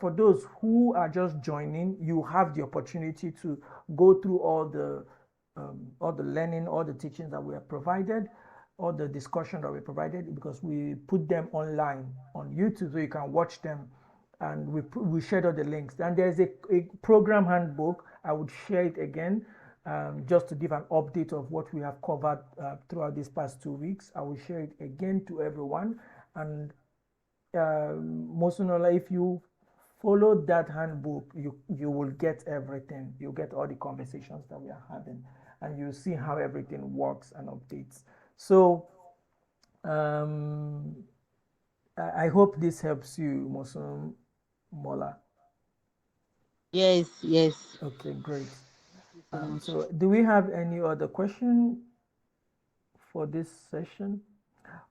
for those who are just joining, you have the opportunity to go through all the learning, all the teachings that we have provided, all the discussion that we provided, because we put them online on YouTube so you can watch them, and we shared all the links. And there's a program handbook. I would share it again, just to give an update of what we have covered throughout these past 2 weeks. I will share it again to everyone. And Mosunola, if you follow that handbook, you will get everything. You'll get all the conversations that we are having, and you'll see how everything works and updates. So um, I hope this helps you, Mola. Yes, yes. Okay, great. Thank you so much. So do we have any other question for this session?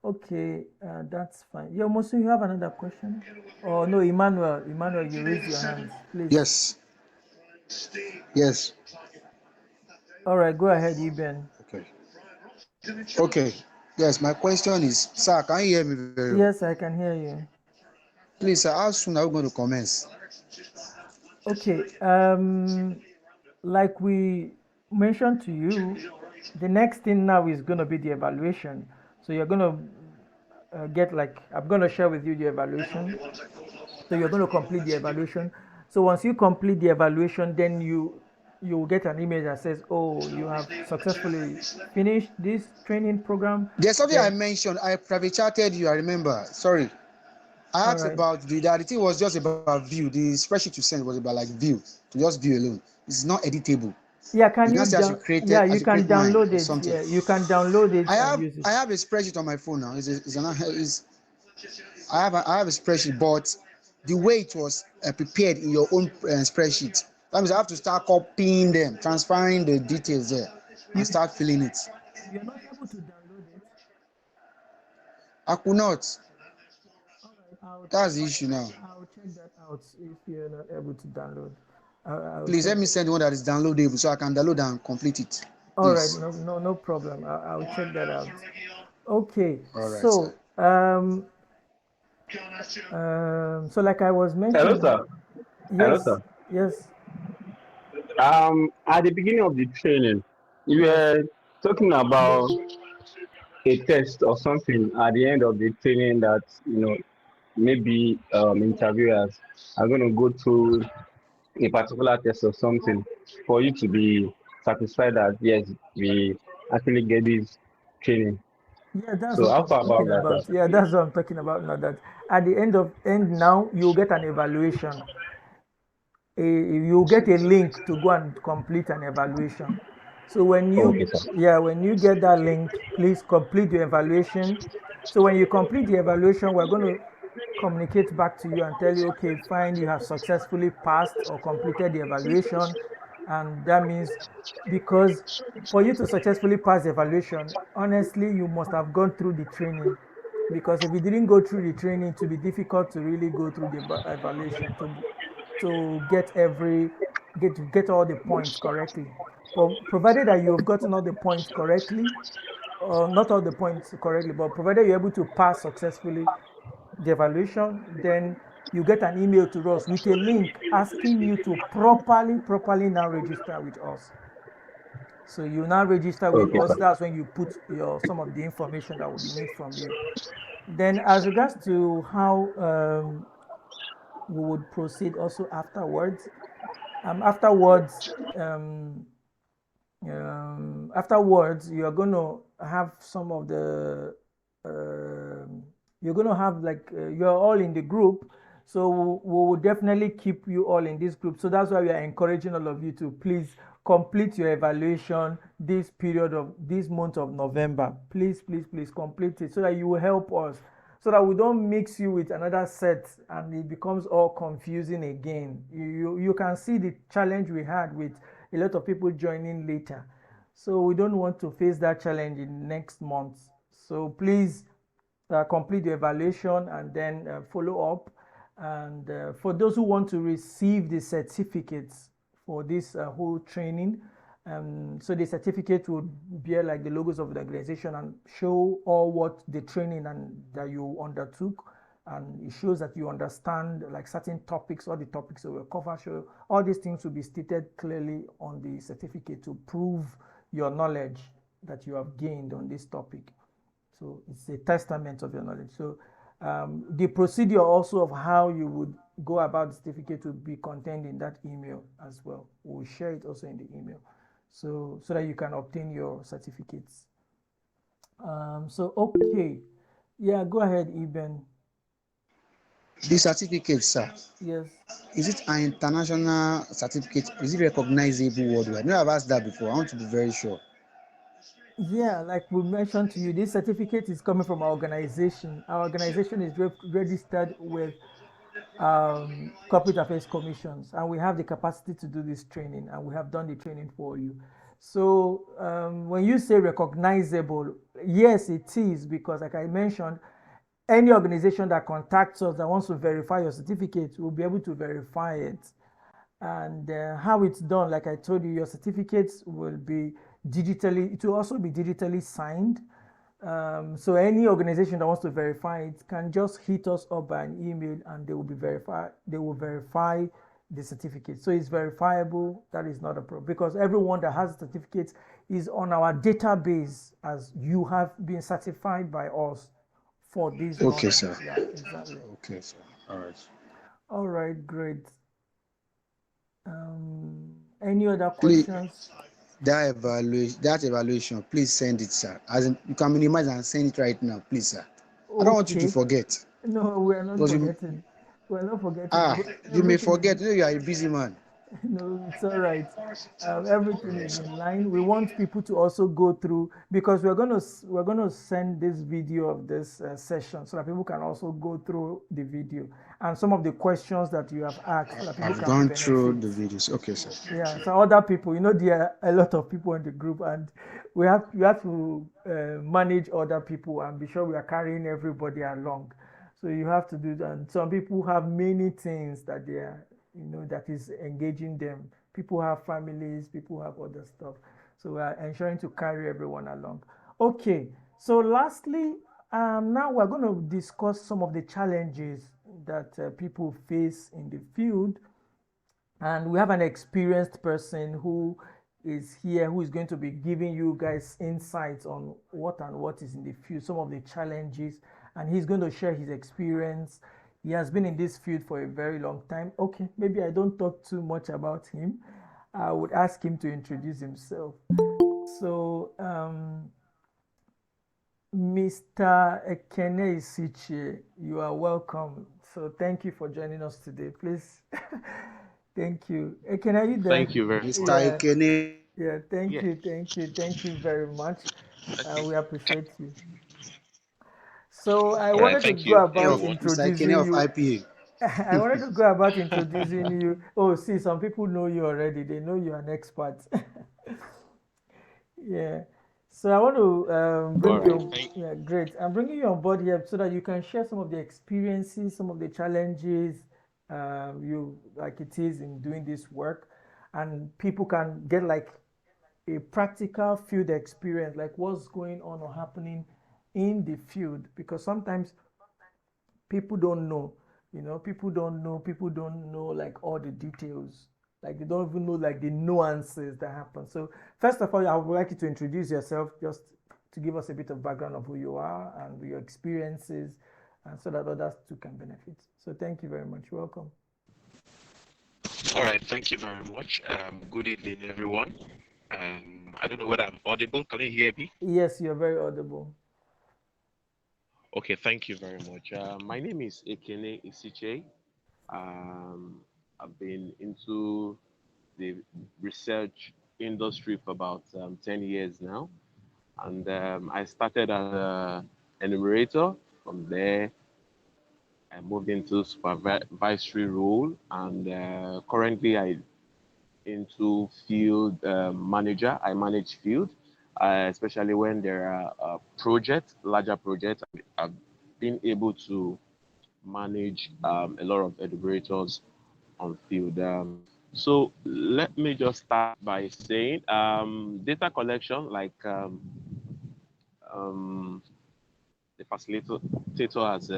Okay, that's fine. Yeah, Mosu, you have another question? Oh no, Emmanuel. Emmanuel, you raise your hands, please. Yes, yes. All right, go ahead, Eben. Okay. Okay. Yes, my question is, sir, can you hear me very well? Yes, I can hear you. Please, sir, how soon are we going to commence? Okay, like we mentioned to you, the next thing now is going to be the evaluation. So you're going to get, like, I'm going to share with you the evaluation. So you're going to complete the evaluation. So once you complete the evaluation, then you will get an email that says, oh, you have successfully finished this training program. There's something I Then, mentioned. I private chatted you, I remember. Sorry. I all asked right. about the thing was just about view. The spreadsheet you sent was about like view, to just view alone. It's not editable. Yeah, You can can you say down? Yeah, I you should create can mine download or it. something. Yeah, you can download it I and have use it. I have a spreadsheet on my phone now. I have a spreadsheet, but the way it was prepared in your own spreadsheet, that means I have to start copying them, transferring the details there, and You start filling it. you're not able to download it. I could not. All right, I'll That's the issue now. I'll check that out if you're not able to download. I'll Please check let me that. send the one that is downloadable so I can download and complete it. All right, Please. no problem. I'll check that out. Okay, All right, sir. so so like I was Hello, mentioning, sir. Hello, yes, sir. yes, At the beginning of the training, you yes. were talking about a test or something at the end of the training that maybe interviewers are going to go through a particular test or something for you to be satisfied that yes, we actually get this training. Yeah, that's So what how I'm far about talking that, about. sir? Yeah, that's what I'm talking about now. That at the end now, you'll get an evaluation. You get a link to go and complete an evaluation. So Okay, sir. when you get that link, please complete the evaluation. So when you complete the evaluation, we're going to communicate back to you and tell you, okay, fine, you have successfully passed or completed the evaluation. And that means, because for you to successfully pass the evaluation, honestly, you must have gone through the training. Because if you didn't go through the training, it will be difficult to really go through the evaluation to get all the points correctly. But provided that you have gotten all the points correctly, or not all the points correctly, but provided you're able to pass successfully the evaluation, then you get an email to us with a link asking you to properly now register with us. So you now register with Okay, us. sir. That's when you put your some of the information that we need from you. Then, as regards to how we would proceed also afterwards, afterwards, afterwards, you're going to have some of the, you're going to have like, you're all in the group. So we will definitely keep you all in this group. So that's why we are encouraging all of you to please complete your evaluation this month of November. Please complete it so that you will help us, so that we don't mix you with another set and it becomes all confusing again. You can see the challenge we had with a lot of people joining later. So we don't want to face that challenge in next month. So please complete the evaluation and then follow up. And for those who want to receive the certificates for this whole training, so the certificate would bear like the logos of the organization and show all what the training and that you undertook. and it shows that you understand like certain topics, all the topics that were covered. So all these things will be stated clearly on the certificate to prove your knowledge that you have gained on this topic. So it's a testament of your knowledge. So the procedure also of how you would go about the certificate will be contained in that email as well. We'll share it also in the email. So that you can obtain your certificates. So okay. Yeah, go ahead, Eben. The certificate, sir, Yes. is it an international certificate? Is it recognizable worldwide? No, I've asked that before. I want to be very sure. Yeah, like we mentioned to you, this certificate is coming from our organization. Our organization is registered with corporate affairs commissions, and we have the capacity to do this training, and we have done the training for you. So when you say recognizable, yes, it is, because like I mentioned, any organization that contacts us that wants to verify your certificate will be able to verify it. And how it's done, like I told you, your certificates will be digitally, it will also be digitally signed. So any organization that wants to verify it can just hit us up by an email, and they will verify the certificate. So it's verifiable. That is not a problem, because everyone that has certificates is on our database as you have been certified by us for this Okay, knowledge. sir. Yeah, exactly. Okay, sir. All right. All right, great. Any other Please, questions? that evaluation, please send it, sir. As in, you can minimize and send it right now, please, sir. I don't want you to Okay. forget No, we are not because you forgetting. We are not forgetting. you may Everything is forget. You know you are a busy man. no, it's all right. Everything is in line. We want people to also go through, because we're gonna send this video of this session so that people can also go through the video and some of the questions that you have asked, so that people I've can gone through benefit. the videos. Okay, sir. Yeah, so other people, there are a lot of people in the group, and we have to manage other people and be sure we are carrying everybody along. So you have to do that. And some people have many things that they are, that is engaging them. People have families, people have other stuff. So we are ensuring to carry everyone along. Okay, so lastly, now we're going to discuss some of the challenges that people face in the field, and we have an experienced person who is here, who is going to be giving you guys insights on what is in the field, some of the challenges, and he's going to share his experience. He has been in this field for a very long time. Okay, maybe I don't talk too much about him. I would ask him to introduce himself. So Mr. Ekene Isichie, you are welcome. So thank you for joining us today. Please, thank you. Ekene, are you there? Thank you very Mr. much. Yeah, Ikene, yeah. Thank Yeah. you, thank you, thank you very much. Okay. We appreciate you. So I All right. wanted to Thank go you, about of everyone. Mr. Ikene introducing of you. IPA. I wanted to go about introducing you. Oh, see, some people know you already. They know you're an expert. Yeah. So I want to All bring you right. on. Thank. Yeah, great. I'm bringing you on board here so that you can share some of the experiences, some of the challenges you like it is in doing this work, and people can get like a practical field experience, like what's going on or happening in the field, because sometimes people don't know, people don't know like all the details, like they don't even know like the nuances that happen. So first of all, I would like you to introduce yourself, just to give us a bit of background of who you are and your experiences, and so that others too can benefit. So thank you very much. Welcome. All right. Thank you very much. Good evening, everyone. I don't know whether I'm audible. Can you hear me? Yes, you're very audible. Okay. Thank you very much. My name is Ekene Isiche. Um, I've been into the research industry for about 10 years now. And I started as a enumerator. From there, I moved into supervisory role, and currently I into field manager. I manage field, especially when there are projects, larger projects. I've been able to manage a lot of educators on field. So let me just start by saying data collection, like um, the facilitator has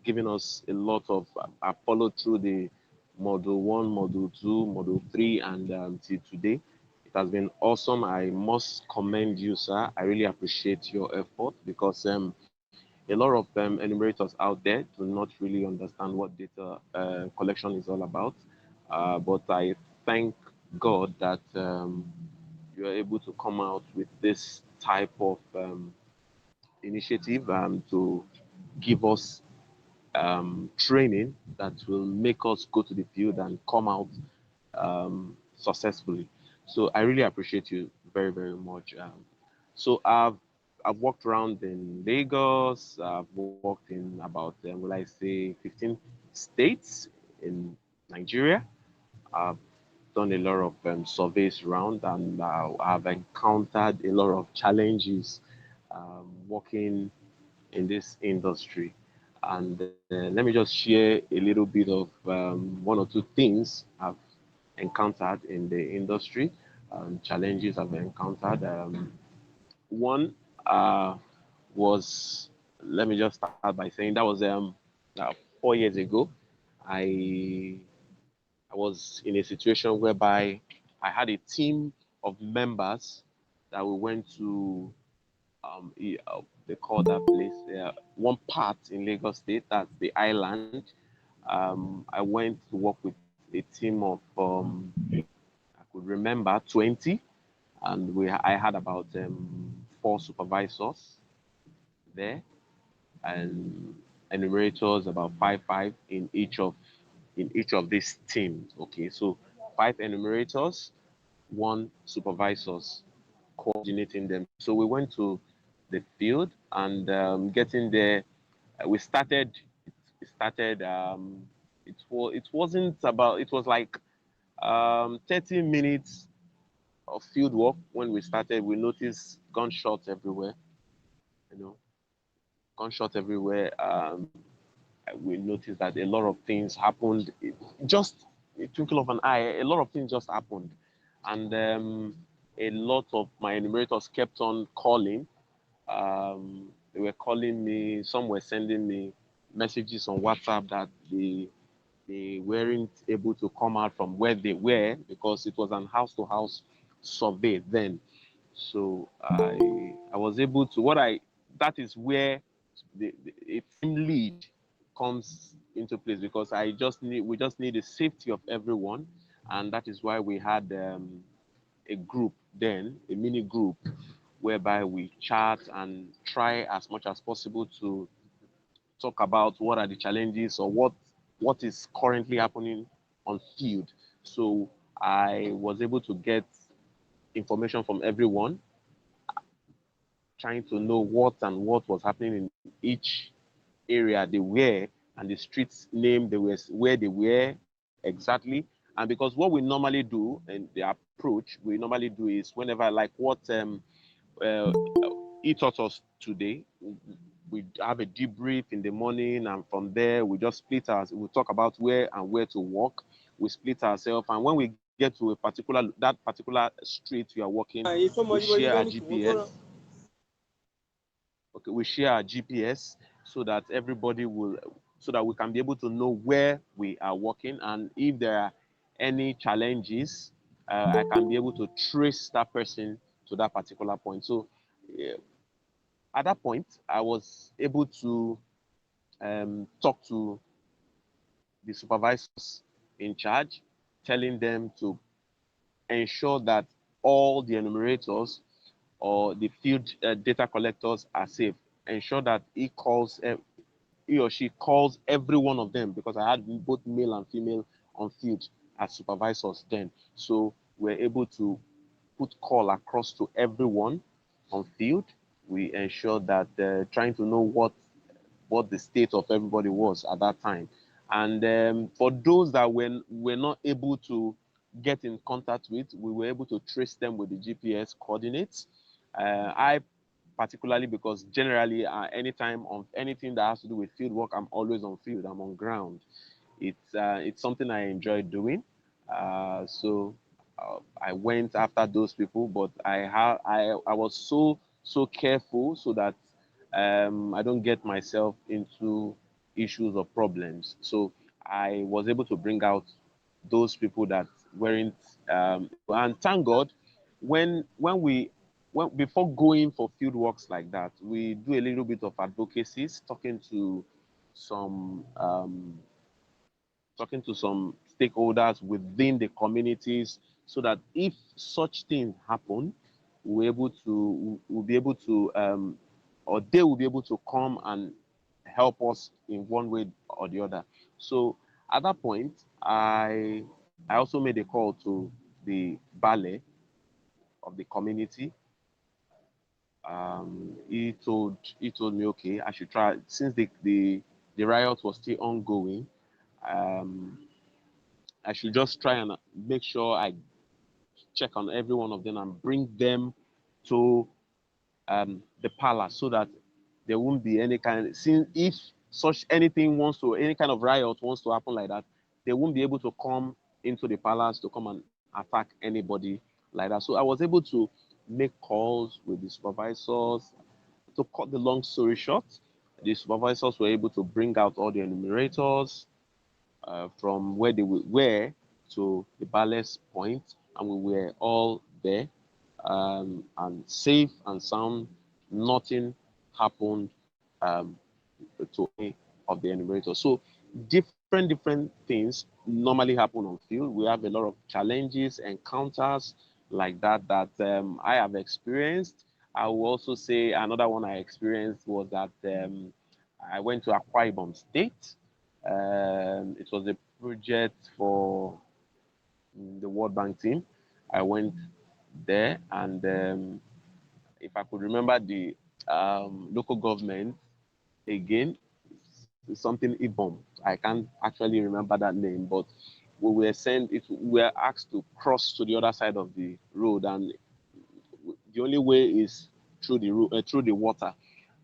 given us a lot of. I followed through the module one, module two, module three, and till today. It has been awesome. I must commend you, sir. I really appreciate your effort because a lot of enumerators out there do not really understand what data collection is all about. But I thank God that you are able to come out with this type of initiative to give us training that will make us go to the field and come out successfully. So I really appreciate you very, very much. So I've walked around in Lagos. I've walked in about, will I say, 15 states in Nigeria. I've done a lot of surveys around, and I've encountered a lot of challenges working in this industry. And let me just share a little bit of one or two things I've encountered in the industry, challenges I've encountered. One was, let me just start by saying that was 4 years ago. I I was in a situation whereby I had a team of members that we went to they call that place one part in Lagos State, that's the island. I went to work with a team of I could remember 20, and I had about four supervisors there, and enumerators about five in each of these teams. Okay, so five enumerators, one supervisors coordinating them. So we went to the field, and getting there, we started. It started. It was like 30 minutes of field work. When we started, we noticed gunshots everywhere. You know, gunshots everywhere. We noticed that a lot of things happened. Just a twinkle of an eye, a lot of things just happened, and a lot of my enumerators kept on calling. They were calling me. Some were sending me messages on WhatsApp that they weren't able to come out from where they were because it was an house to house survey then. So I was able to what I that is where a team lead comes into place, because we just need the safety of everyone, and that is why we had a group then, a mini group, whereby we chat and try as much as possible to talk about what are the challenges or what is currently happening on field. So I was able to get information from everyone, trying to know what was happening in each area they were, and the streets name they were, where they were exactly. And because what we normally do and the approach we normally do is whenever, like what uh, he taught us today, we have a debrief in the morning, and from there we just split us. We talk about where to walk. We split ourselves, and when we get to that particular street we are walking, we share our GPS. Okay, we share our GPS so that so that we can be able to know where we are walking, and if there are any challenges, I can be able to trace that person to that particular point. So at that point, I was able to talk to the supervisors in charge, telling them to ensure that all the enumerators or the field data collectors are safe. Ensure that he or she calls every one of them, because I had both male and female on field as supervisors then. So we're able to put call across to everyone on field. We ensured that trying to know what the state of everybody was at that time. And for those that were not able to get in contact with, we were able to trace them with the GPS coordinates. I particularly, because generally anytime on anything that has to do with field work, I'm always on field, I'm on ground. It's something I enjoy doing. So I went after those people, but I was so careful so that I don't get myself into issues or problems. So I was able to bring out those people that weren't and thank God when before going for field works like that, we do a little bit of advocacies, some talking to some stakeholders within the communities, so that if such things happen, we'll be able to or they will be able to come and help us in one way or the other. So at that point, I also made a call to the ballet of the community. He told me, okay, I should try, since the riot was still ongoing. um, I should just try and make sure I check on every one of them and bring them to the palace, so that there won't be any kind. Since if such anything wants to, any kind of riot wants to happen like that, they won't be able to come into the palace to come and attack anybody like that. So I was able to make calls with the supervisors. To cut the long story short, the supervisors were able to bring out all the enumerators from where they were to the ballast point, and we were all there, and safe and sound. Nothing happened to any of the enumerators. So different things normally happen on field. We have a lot of challenges, encounters like that I have experienced. I will also say another one I experienced was that I went to Akwa Ibom State. It was a project for the World Bank team. I went there, and if I could remember the local government again, it's something Ibom. I can't actually remember that name, but we were asked to cross to the other side of the road, and the only way is through the water.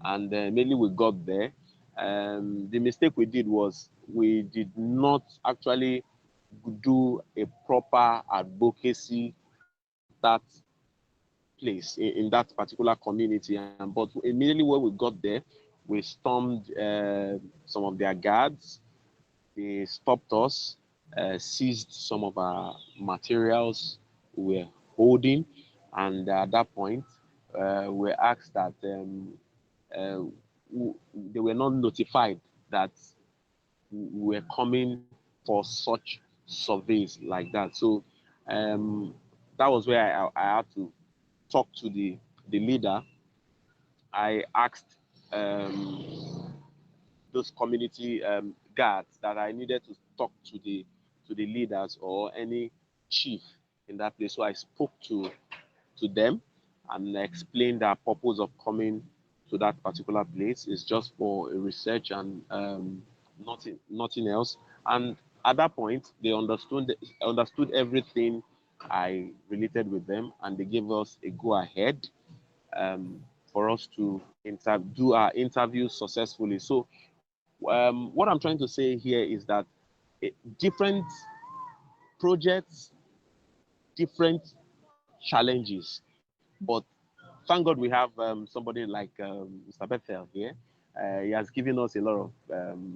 And mainly we got there. The mistake we did was we did not actually do a proper advocacy at that place in that particular community. And but immediately when we got there, we stormed some of their guards. They stopped us, seized some of our materials we were holding, and at that point, we were asked that uh, they were not notified that we were coming for such surveys like that. So um, that was where I had to talk to the leader. I asked those community guards that I needed to talk to the leaders or any chief in that place. So I spoke to them and explained the purpose of coming to that particular place is just for a research and nothing else. And at that point, they understood everything I related with them, and they gave us a go ahead um, for us to do our interview successfully. So what I'm trying to say here is that different projects, different challenges, but thank God we have somebody like Mr. Bethel here. He has given us a lot of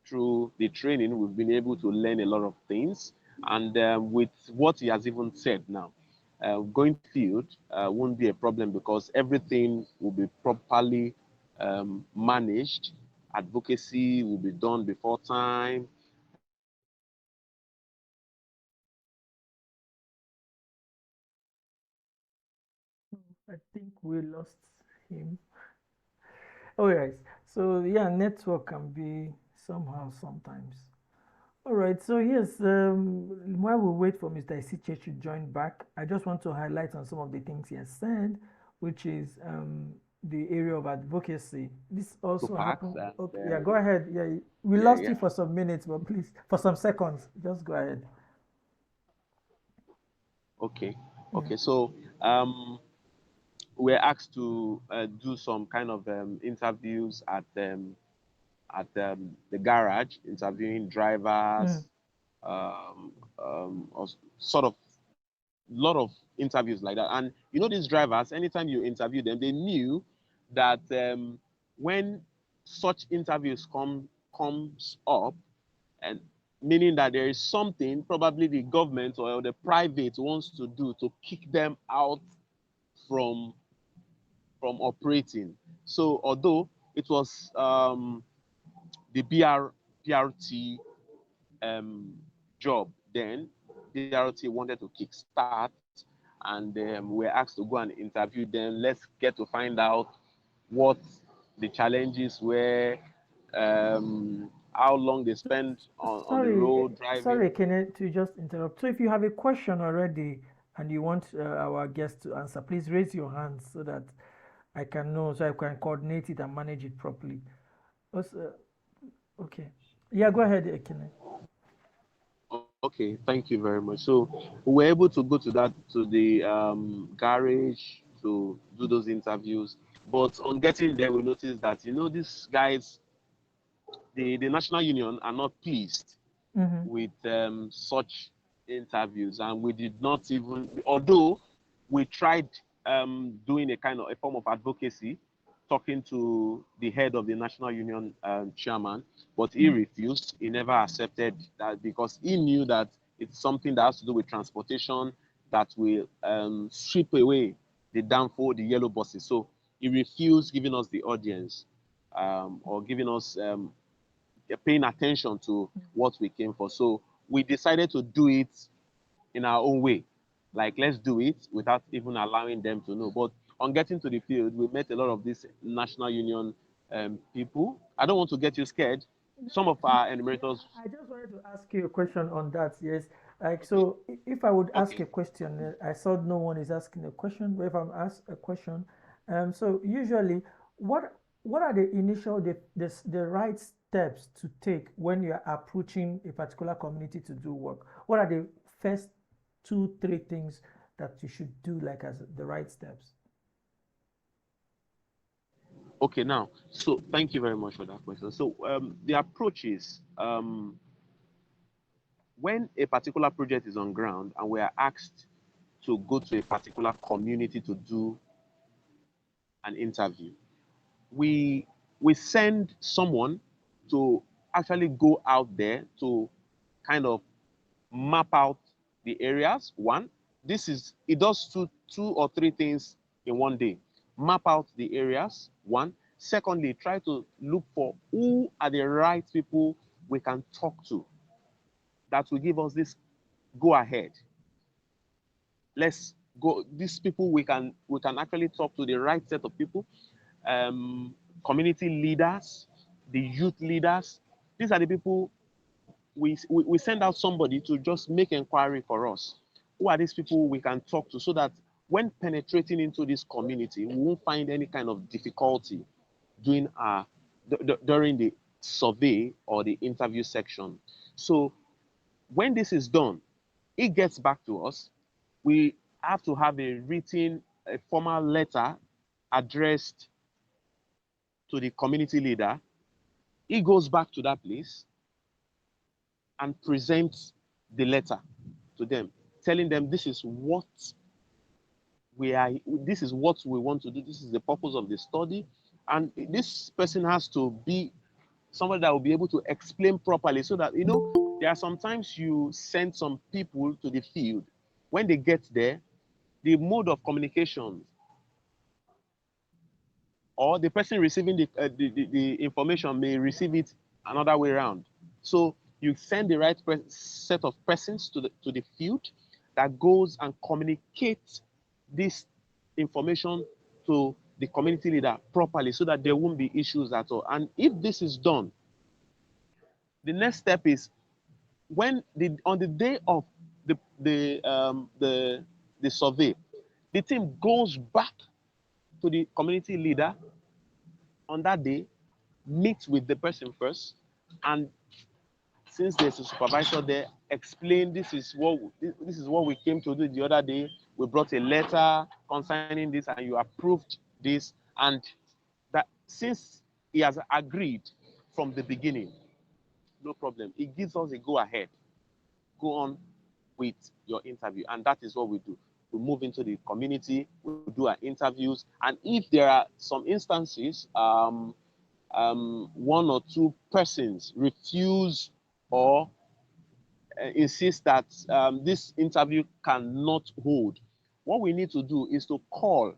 through the training, we've been able to learn a lot of things. And with what he has even said now, going field won't be a problem because everything will be properly managed. Advocacy will be done before time. I think we lost him. All right. So yeah, network can be somehow sometimes. All right. So yes, while we wait for Mr. Isiche to join back, I just want to highlight on some of the things he has said, which is the area of advocacy. This To also parks happened. and Okay, yeah, go ahead. Yeah, we yeah, lost yeah. you for some minutes, but please, for some seconds, just go ahead. Okay, Yeah. okay. So we're asked to do some kind of interviews at the garage, interviewing Mm, drivers, or sort of lot of interviews like that. And you know, these drivers, anytime you interview them, they knew that when such interviews comes up, and meaning that there is something probably the government or the private wants to do to kick them out from operating. So although it was the BRT um, job then, BRT wanted to kickstart, and we're asked to go and interview them. Let's get to find out what the challenges were, how long they spent on the Sorry, road driving. sorry, Kenneth, to just interrupt. So if you have a question already and you want our guest to answer, please raise your hand so that I can know, so I can coordinate it and manage it properly. Also, okay. Yeah, go ahead, Kenneth. Okay, thank you very much. So we were able to go to the garage to do those interviews. But on getting there, we noticed that these guys, the National Union, are not pleased Mm-hmm. with such interviews, and we did not even, although we tried doing a form of advocacy, talking to the head of the National Union chairman, but he refused. He never accepted that because he knew that it's something that has to do with transportation that will sweep away the downfall, the yellow buses. So he refused giving us the audience, or giving us paying attention to what we came for. So we decided to do it in our own way. Like, let's do it without even allowing them to know. But on getting to the field, we met a lot of these National Union people. I don't want to get you scared. Some of our Yeah, enumerators. I just wanted to ask you a question on that. Yes, like so, if I would ask Okay. a question, I saw no one is asking a question, but if I'm asked a question, so usually, what are the initial the right steps to take when you are approaching a particular community to do work? What are the first two, three things that you should do, like as the right steps? Okay, now, so thank you very much for that question. So the approach is, when a particular project is on ground and we are asked to go to a particular community to do an interview, we we send someone to actually go out there to kind of map out the areas. One, this is it does two or three things in one day. Map out the areas. One. Secondly, try to look for who are the right people we can talk to that will give us this go ahead. Let's go. These people we can actually talk to the right set of people, um, community leaders, the youth leaders. These are the people we send out somebody to just make inquiry for us. Who are these people we can talk to so that when penetrating into this community, we won't find any kind of difficulty doing during the survey or the interview section. So when this is done, it gets back to us. We have to have a formal letter addressed to the community leader. He goes back to that place and presents the letter to them, telling them this is what we want to do, this is the purpose of the study. And this person has to be somebody that will be able to explain properly, so that there are sometimes you send some people to the field. When they get there, the mode of communication, or the person receiving the information may receive it another way around. So you send the right set of persons to the field that goes and communicates this information to the community leader properly, so that there won't be issues at all. And if this is done, the next step is, on the day of the the the survey, the team goes back to the community leader on that day, meet with the person first, and since there's a supervisor there, explain this is what we came to do the other day. We brought a letter concerning this, and you approved this, and that since he has agreed from the beginning, no problem. It gives us a go ahead. Go on with your interview, and that is what we do. We move into the community, we do our interviews, and if there are some instances, one or two persons refuse or insist that this interview cannot hold, what we need to do is to call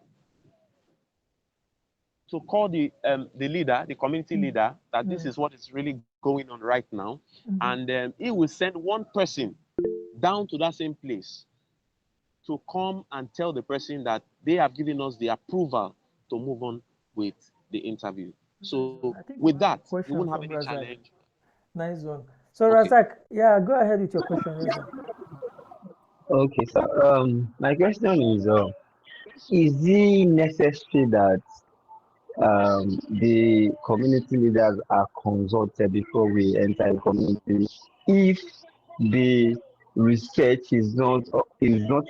the leader, the community Mm. leader, that this Mm. is what is really going on right now, Mhm. and he will send one person down to that same place to come and tell the person that they have given us the approval to move on with the interview. Nice So one. I with think we that, have a we won't have question any from Razak. challenge. Nice one. So Okay. Razak, yeah, go ahead with your question, Razak. Okay, so my question is it necessary that the community leaders are consulted before we enter the community if the research is not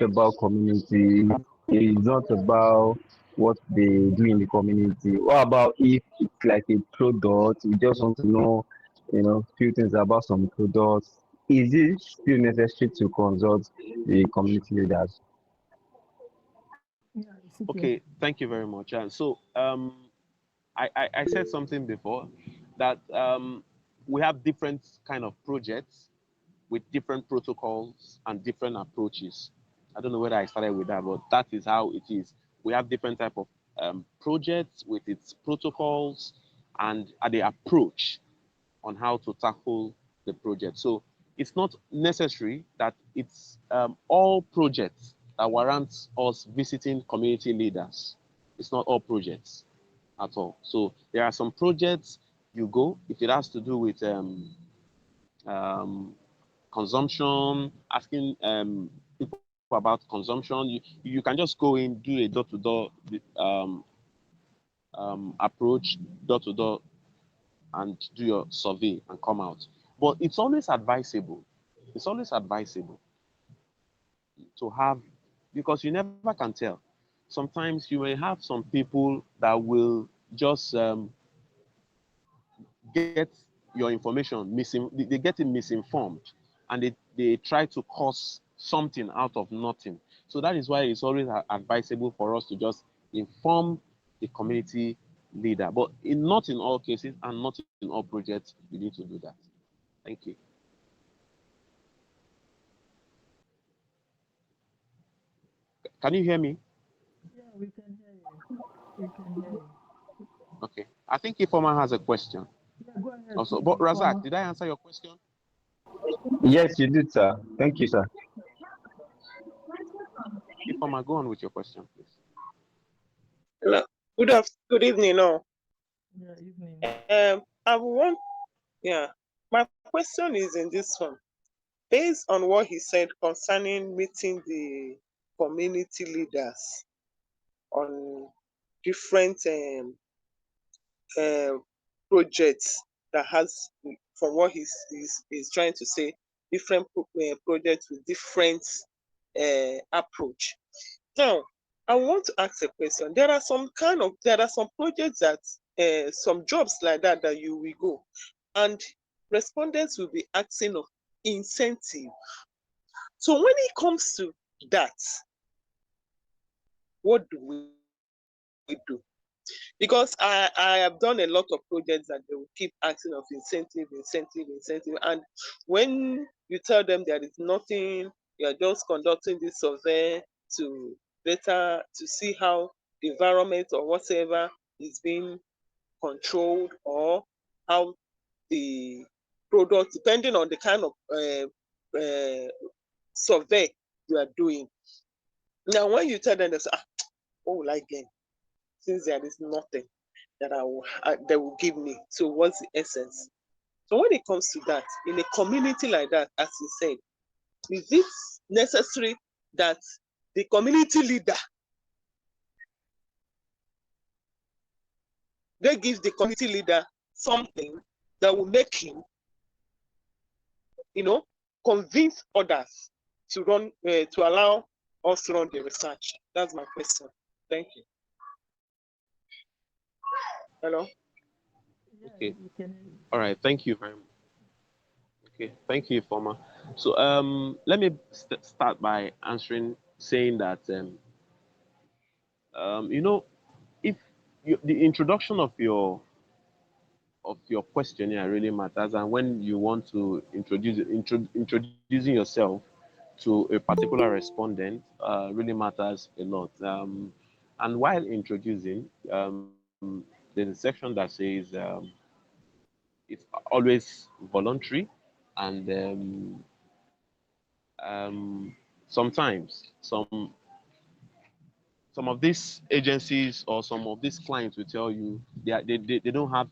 about community, it's not about what they do in the community? What about if it's like a product, we just want to know, few things about some products? Is it still necessary to consult the community leaders? Yeah, it's okay. Okay. Thank you very much. And so I said something before that we have different kind of projects with different protocols and different approaches. I don't know whether I started with that, but that is how it is. We have different type of projects with its protocols and the approach on how to tackle the project. So it's not necessary that it's all projects that warrants us visiting community leaders. It's not all projects at all. So there are some projects you go if it has to do with um, consumption, asking people about consumption. You can just go in, do a door-to-door approach, door-to-door, and do your survey and come out. But it's always advisable. It's always advisable to have, because you never can tell. Sometimes you may have some people that will just get your information they get it misinformed, and they try to cause something out of nothing. So that is why it's always advisable for us to just inform the community leader, but not in all cases and not in all projects you need to do that. Thank you. Can you hear me? Yeah, we can hear you. We can hear you. Okay, I think Ifoma has a question Yeah, go ahead, also. please, But Razak, Informer. did I answer your question? Yes, you did, sir. Thank you, sir. Ifoma, go on with your question, please. Hello. Good evening, all. Yeah, evening. I want, yeah, my question is in this one. Based on what he said concerning meeting the community leaders on different uh, projects that has, from what he's trying to say, different projects with different approach. Now, I want to ask a question. There are some projects that some jobs like that you will go, and respondents will be asking of incentive. So when it comes to that, what do we do? Because I have done a lot of projects that they will keep asking of incentive. And when you tell them there is nothing, you are just conducting this survey to to see how the environment or whatever is being controlled, or how the product, depending on the kind of survey you are doing. Now, when you tell them, they say, what will I gain? Since there is nothing that they will give me. So what's the essence? So when it comes to that, in a community like that, as you said, is it necessary that the community leader, they give the community leader something that will make him, you know, convince others to to allow us to run the research? That's my question. Thank you. Hello. Yeah, Okay. we can hear you. All right. Thank you very much. Okay, thank you, Former. So let me start by answering, saying that you know, if the introduction of your of your questionnaire really matters, and when you want to introducing yourself to a particular respondent really matters a lot. And while introducing, there's a section that says it's always voluntary, and sometimes some of these agencies or some of these clients will tell you they don't have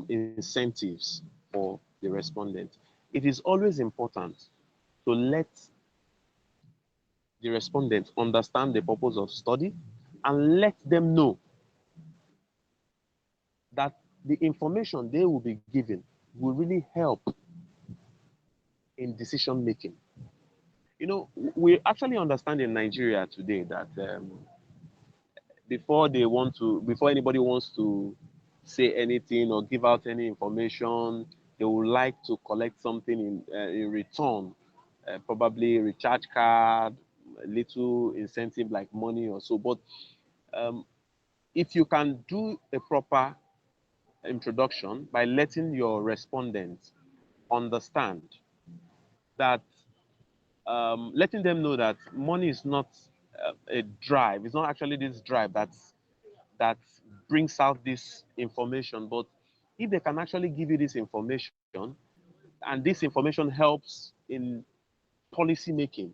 incentives for the respondent. It is always important to let the respondent understand the purpose of study and let them know that the information they will be given will really help in decision making. We actually understand in Nigeria today that before anybody wants to say anything or give out any information, they would like to collect something in return, probably a recharge card, a little incentive like money or so. But um, if you can do a proper introduction by letting your respondents understand that, letting them know that money is not a drive. It's not actually this drive that brings out this information. But if they can actually give you this information, and this information helps in policy making,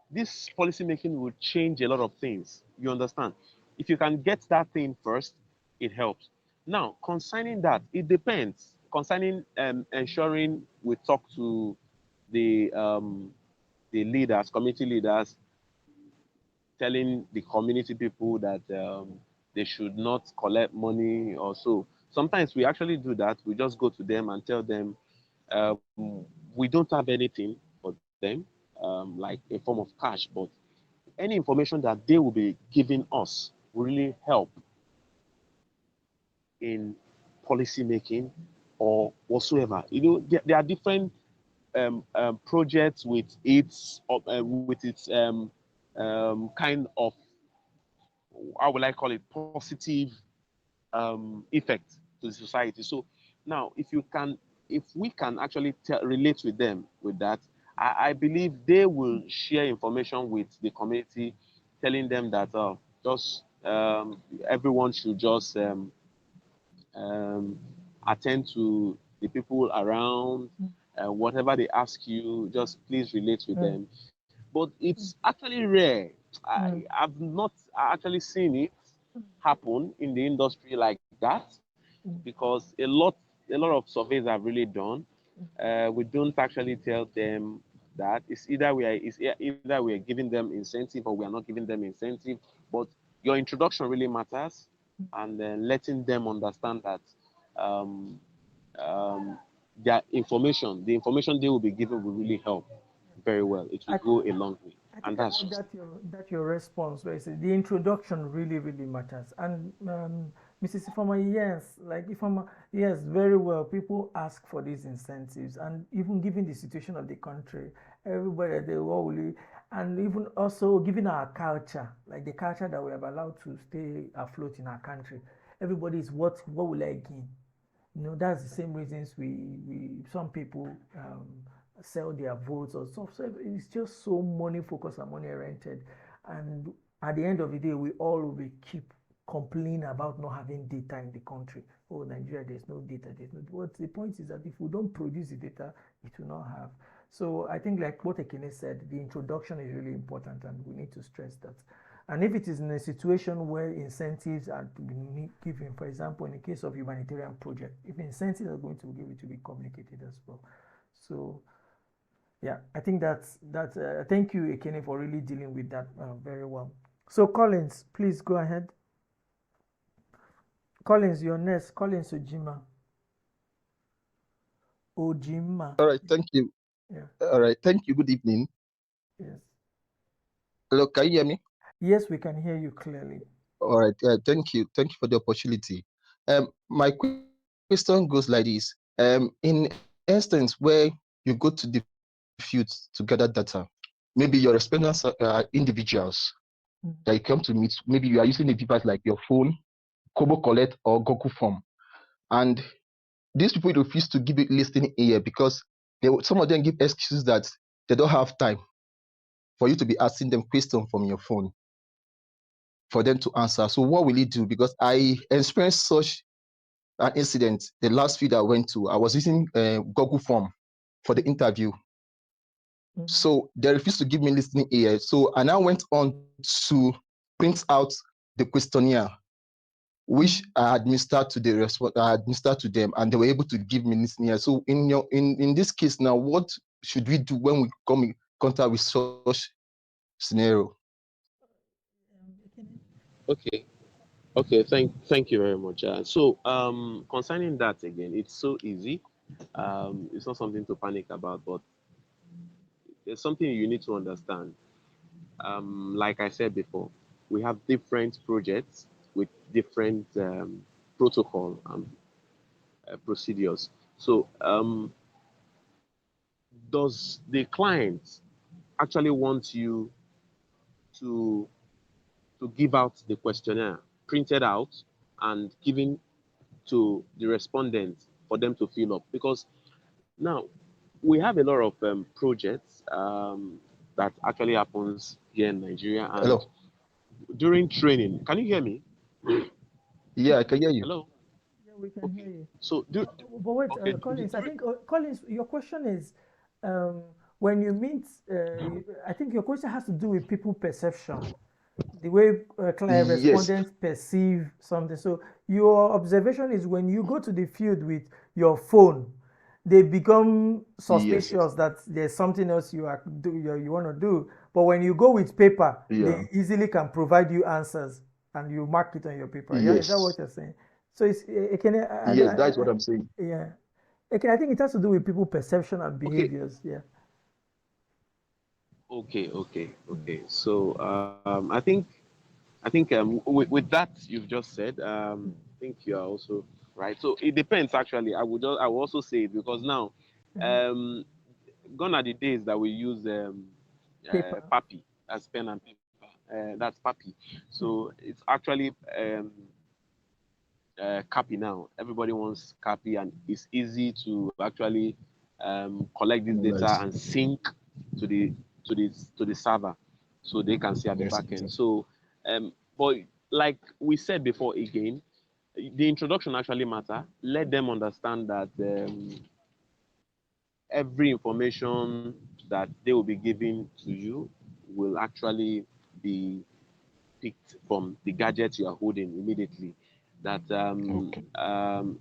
this policy making will change a lot of things. You understand? If you can get that thing first, it helps. Now, concerning that, it depends. Concerning ensuring we talk to the um, the leaders, community leaders, telling the community people that they should not collect money or so. Sometimes we actually do that. We just go to them and tell them we don't have anything for them, like a form of cash, but any information that they will be giving us will really help in policy making or whatsoever. There are different projects with its kind of, how will I call it, positive effect to the society. So now, if we can actually relate with them with that, I believe they will share information with the community, telling them that just everyone should just um, attend to the people around. Whatever they ask you, just please relate with Mm, them. But it's actually rare. mm, I've not actually seen it happen in the industry like that, mm, because a lot of surveys have really done. We don't actually tell them that. Either we are giving them incentive or we are not giving them incentive. But your introduction really matters, and then letting them understand that um, um, the information they will be given will really help very well. It will I, go a long way, I and think I that's like just that your response where you say the introduction really matters. And Mrs. Ifama, yes, like Ifama, yes, very well. People ask for these incentives, and even given the situation of the country, everybody they all will, and even also given our culture, like the culture that we have allowed to stay afloat in our country, everybody is what will I gain? That's the same reasons we some people sell their votes or stuff. So it's just so money focused and money oriented, and at the end of the day, we all will keep complaining about not having data in the country. Oh, Nigeria, there's no data. There's no. What the point is that if we don't produce the data, it will not have. So I think, like what Ekene said, the introduction is really important, and we need to stress that. And if it is in a situation where incentives are to be given, for example, in the case of humanitarian project, if incentives are going to be given, to be communicated as well. So yeah, I think that's. Thank you, Ekene, for really dealing with that very well. So Collins, please go ahead. Collins, you're next. Collins Ojima. Ojima. All right, thank you. Yeah. All right, thank you. Good evening. Yes. Hello, can you hear me? Yes, we can hear you clearly. All right, thank you. Thank you for the opportunity. My question goes like this. In instance where you go to the field to gather data, maybe your respondents are individuals that you come to meet. Maybe you are using a device like your phone, Kobo Collect, or Google Form, and these people refuse to give you listening ear because some of them give excuses that they don't have time for you to be asking them questions from your phone for them to answer. So what will you do? Because I experienced such an incident the last field I went to. I was using Google Form for the interview. Mhm. So they refused to give me listening ear. So I now went on to print out the questionnaire, which Mhm. I administered to I administered to them, and they were able to give me listening ear. So in this case now, what should we do when we come in contact with such scenario? Ekene? Okay. Okay. Thank you very much. So concerning that again, it's so easy. It's not something to panic about, but there's something you need to understand. Like I said before, we have different projects with different protocol and procedures. So, does the client actually want you to give out the questionnaire printed out and given to the respondent for them to fill up? Because now we have a lot of projects that actually happens here in Nigeria, and Hello. during training, can you hear me? Yeah, I can hear you. Hello. Yeah, we can hear Okay. you. So But wait, okay, Collins, I during, think, Collins, your question is, when you meet, I think your question has to do with people perception, the way client Yes, respondents perceive something. So your observation is when you go to the field with your phone, they become yes, suspicious that there's something else you want to do. But when you go with paper, they yeah, easily can provide you answers and you mark it on your paper. Yeah, is that what yes, you're saying? So it's it can yes. That is what I'm saying. yeah. Okay, I think it has to do with people perception and okay, behaviors. Yeah. okay. So I think with that you've just said, I think you are also right. So it depends actually. I would also say it because now, Mhm. um, gone are the days that we use Paper. papi as pen and paper. That's papi. So Mhm. it's actually copy now. Everybody wants copy, and it's easy to actually collect this data Analyze. and sync to the to the server, so they can see at the Yes, back end. exactly. So, but like we said before, again, the introduction actually matter. Let them understand that every information that they will be giving to you will actually be picked from the gadget you are holding immediately. That Okay.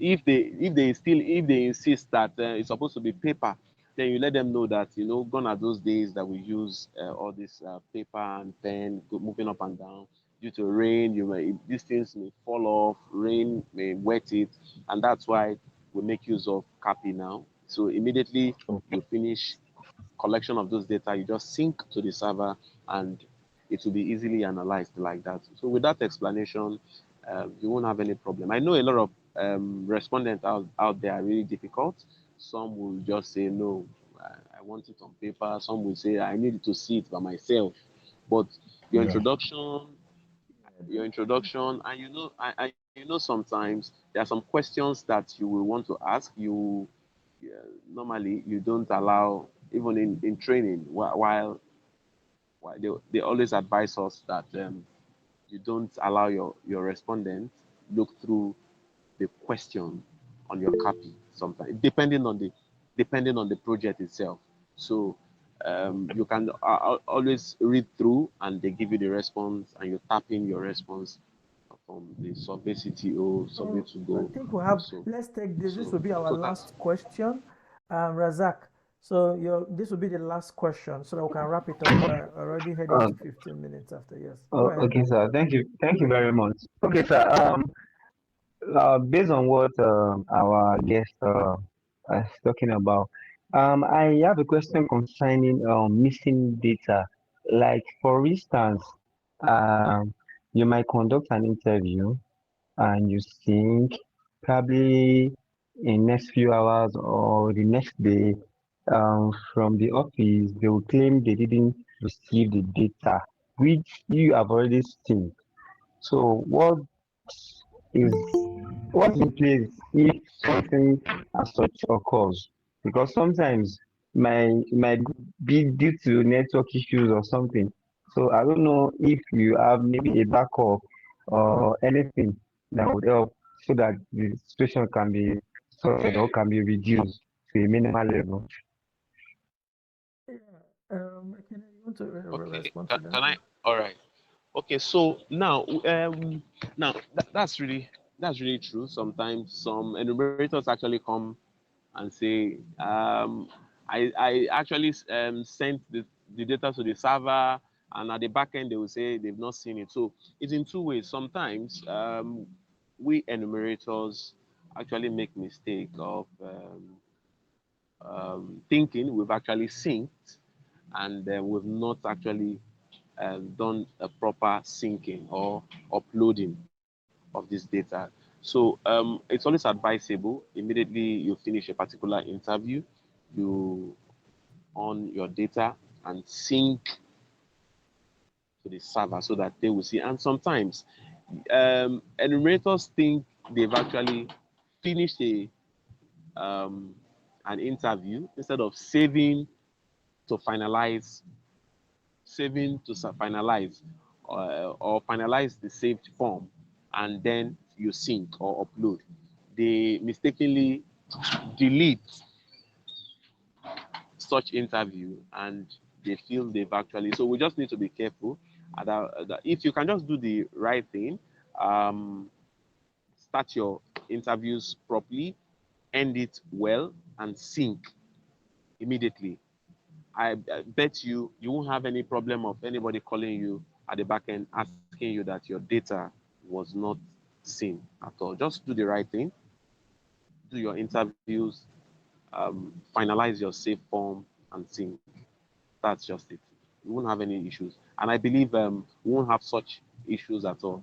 if they insist that it's supposed to be paper, then you let them know that gone are those days that we use all this paper and pen moving up and down due to rain. These things may fall off, rain may wet it, and that's why we make use of copy now. So immediately Okay. you finish collection of those data, you just sync to the server and it will be easily analyzed like that. So with that explanation, you won't have any problem. I know a lot of respondents out there are really difficult. Some will just say, no, I want it on paper. Some will say, I need to see it by myself. But your Yeah. introduction, and sometimes there are some questions that you will want to ask. Yeah, normally you don't allow even in training while they always advise us that you don't allow your respondent look through the question on your copy sometimes depending on the project itself. So you can always read through and they give you the response and you tap in your response from the survey CTO, survey Oh, to I go. think we have. So Let's take this. This so will be our so that's last question, Razak. So this will be the last question, so that we can wrap it up. We're already heading Uh, to 15 minutes after. Yes, go ahead. okay, sir. Thank you very much. Okay, sir. Based on what our guest is talking about, I have a question concerning missing data. Like, for instance, um, you might conduct an interview and you think probably in next few hours or the next day, from the office, they will claim they didn't receive the data, which you have already seen. So, what is what's in place if something as such occurs? Because sometimes might be due to network issues or something. So I don't know if you have maybe a backup or anything that would help so that the situation can be sorted or can be reduced to a minimal level. Yeah. Can you want to Okay, respond to can that? I? All right. Okay, so now that's really true. Sometimes some enumerators actually come and say, I actually sent the data to the server, and at the back end they will say they've not seen it. So it's in two ways. Sometimes we enumerators actually make mistake of thinking we've actually synced, and we've not actually done a proper syncing or uploading of this data. So it's always advisable immediately you finish a particular interview, you on your data and sync to the server so that they will see. And sometimes enumerators think they've actually finished um, an interview instead of to finalize, finalize or finalize the saved form, and then you sync or upload. They mistakenly delete such interview, and they feel they've actually. So we just need to be careful. If you can just do the right thing, um, start your interviews properly, end it well, and sync immediately. I bet you won't have any problem of anybody calling you at the back end asking you that your data was not seen at all. Just do the right thing, do your interviews, finalize your safe form, and sync. That's just it. You won't have any issues, and I believe we won't have such issues at all.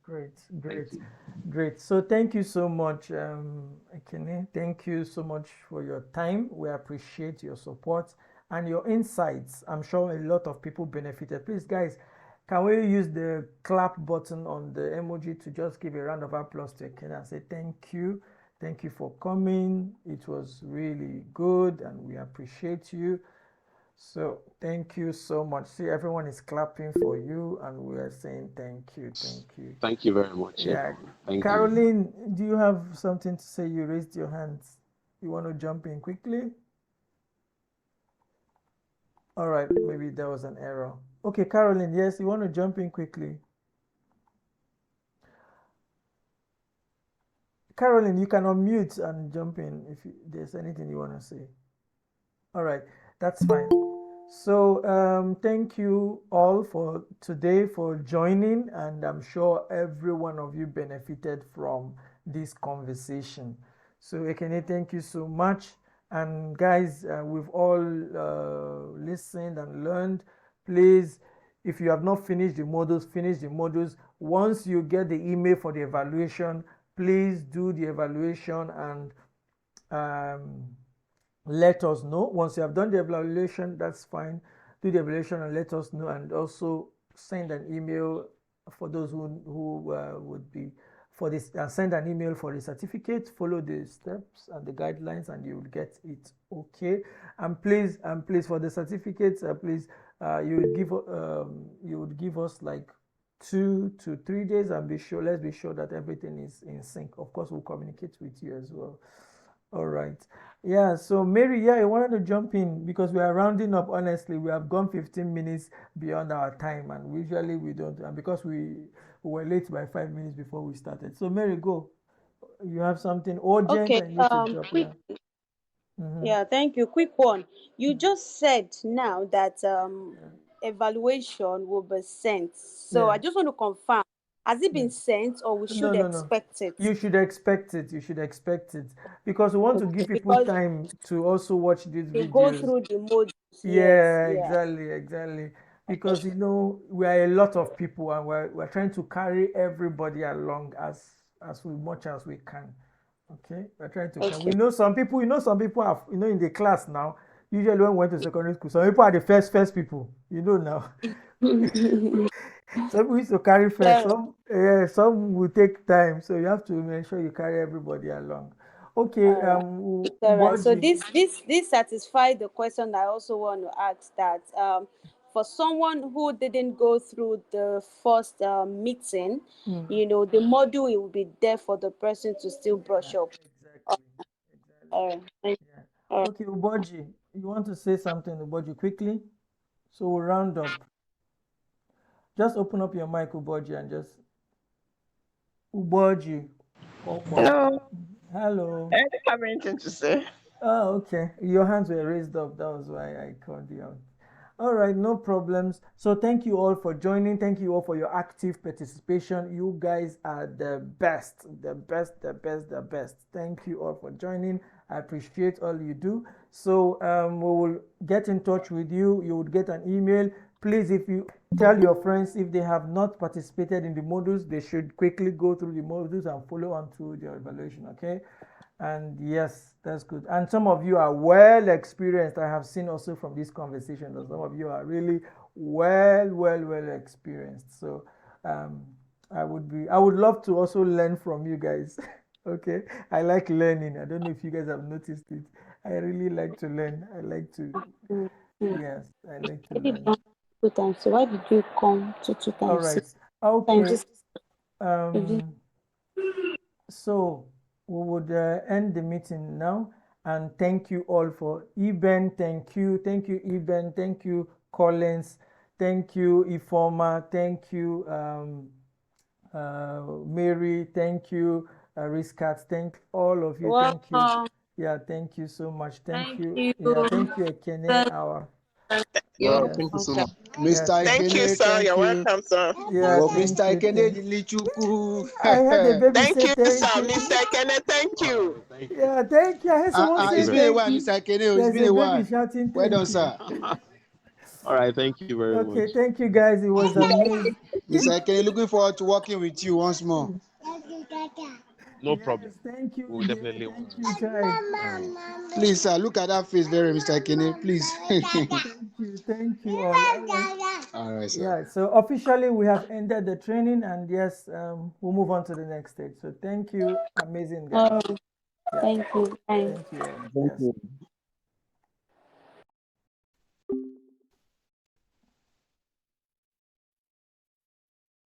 Great, Thank great, you. great. So thank you so much, Ekene. Thank you so much for your time. We appreciate your support and your insights. I'm sure a lot of people benefited. Please, guys, can we use the clap button on the emoji to just give a round of applause to Ekene and say thank you. Thank you for coming. It was really good and we appreciate you. So thank you so much. See, everyone is clapping for you, and we are saying thank you, thank you. Thank you very much, Yeah, everyone. Thank you. Caroline, do you have something to say? You raised your hands. You want to jump in quickly? All right, maybe there was an error. Okay, Caroline, yes, you want to jump in quickly? Caroline, you can unmute and jump in if there's anything you want to say. All right, that's fine. So, thank you all for today for joining, and I'm sure every one of you benefited from this conversation. So, Ekene, thank you so much. And guys, we've all listened and learned. Please, if you have not finished the modules, finish the modules. Once you get the email for the evaluation, please do the evaluation and um, let us know. Once you have done the evaluation, that's fine. Do the evaluation and let us know, and also send an email for those who would be for this, send an email for the certificate. Follow the steps and the guidelines and you will get it. Okay. And please for the certificates, please you would give us like 2 to 3 days, and let's be sure that everything is in sync. Of course, we'll communicate with you as well. All right. Yeah, so Mary, yeah, I wanted to jump in because we are rounding up. Honestly, we have gone 15 minutes beyond our time, and usually we don't, and because we were late by 5 minutes before we started. So, Mary, go. You have something urgent Okay, and you need to drop. quick. Yeah. Mm-hmm. Yeah, thank you. Quick one. You just said now that Yeah. evaluation will be sent. So Yeah. I just want to confirm, has it Yeah. been sent or we No, should no, no. expect it? You should expect it. You should expect it because we want to Okay, give people because time to also watch these they go videos. through the modules. Yes, Yeah, yeah. exactly, exactly. Because we are a lot of people and we're trying to carry everybody along as much as we can. Okay, we're trying to carry. Okay. We know some people have in the class now. Usually when we went to secondary school, some people are the first people. You know now. Some we used to carry first, Yeah. some will take time, so you have to make sure you carry everybody along. Okay, All right. It's all right. So Boji. this satisfied the question I also want to ask, that for someone who didn't go through the first meeting, Hmm. the module, it will be there for the person to still brush Yeah, up. exactly, exactly. All right. Yeah. All right. Okay, Uboji, you want to say something, Uboji, quickly? So we'll round up. Just open up your mic, Uboji, and just Uboji. Okpa. Hello. Hello. I don't have anything to say. Oh, okay. Your hands were raised up. That was why I called you out. All right, no problems. So thank you all for joining. Thank you all for your active participation. You guys are the best, the best, the best, the best. Thank you all for joining. I appreciate all you do. So we will get in touch with you. You would get an email. Please, if you tell your friends if they have not participated in the modules, they should quickly go through the modules and follow on through their evaluation. Okay. And yes, that's good. And some of you are well experienced. I have seen also from this conversation that some of you are really well experienced. So um, I would love to also learn from you guys. Okay, I like learning. I don't know if you guys have noticed it. I really like to learn. I like to, Mm, mm. yes, I like to I did learn. one two times. So why did you come two All times? right. Six times. Okay. This, this, Um, So we would end the meeting now. And thank you all for Eben. Thank you, Eben. Thank you, Collins. Thank you, Ifoma. Thank you, Mary. Thank you, Riskat. Thank all of you. Thank you. welcome. Yeah, thank you so much. Thank Thank you. you. Yeah, thank you, Ekene. Our You're Wow, yes, thank you so welcome. much. yeah, Mr. thank Thank you, Ikene, sir. thank You're you. welcome, sir. yeah, Oh, thank Mr. you, Ikene thank. Dilichuku. I heard the baby Thank say you, thank sir. you. Mr. Kenneth, thank you. Yeah, thank you. I heard someone Ah, say it's been a thank while, you. Mr. Ikene. It's There's been a a baby while. shouting Well done, thank you. sir. All right, thank you very Okay, much. thank you guys. It was amazing. Mr. Ikene, looking forward to working with you once more. No problem. Yes, thank you, We'll dear. definitely Thank work. you, child. All right. Please, sir, look at that face very, Mr. Ikene, please. Thank you all. All right. All right, sir. Yeah, so officially we have ended the training, and yes, we'll move on to the next stage. So thank you, amazing guys. All right. Yeah, Thank you. Bye. thank you all. Thank Yes. you.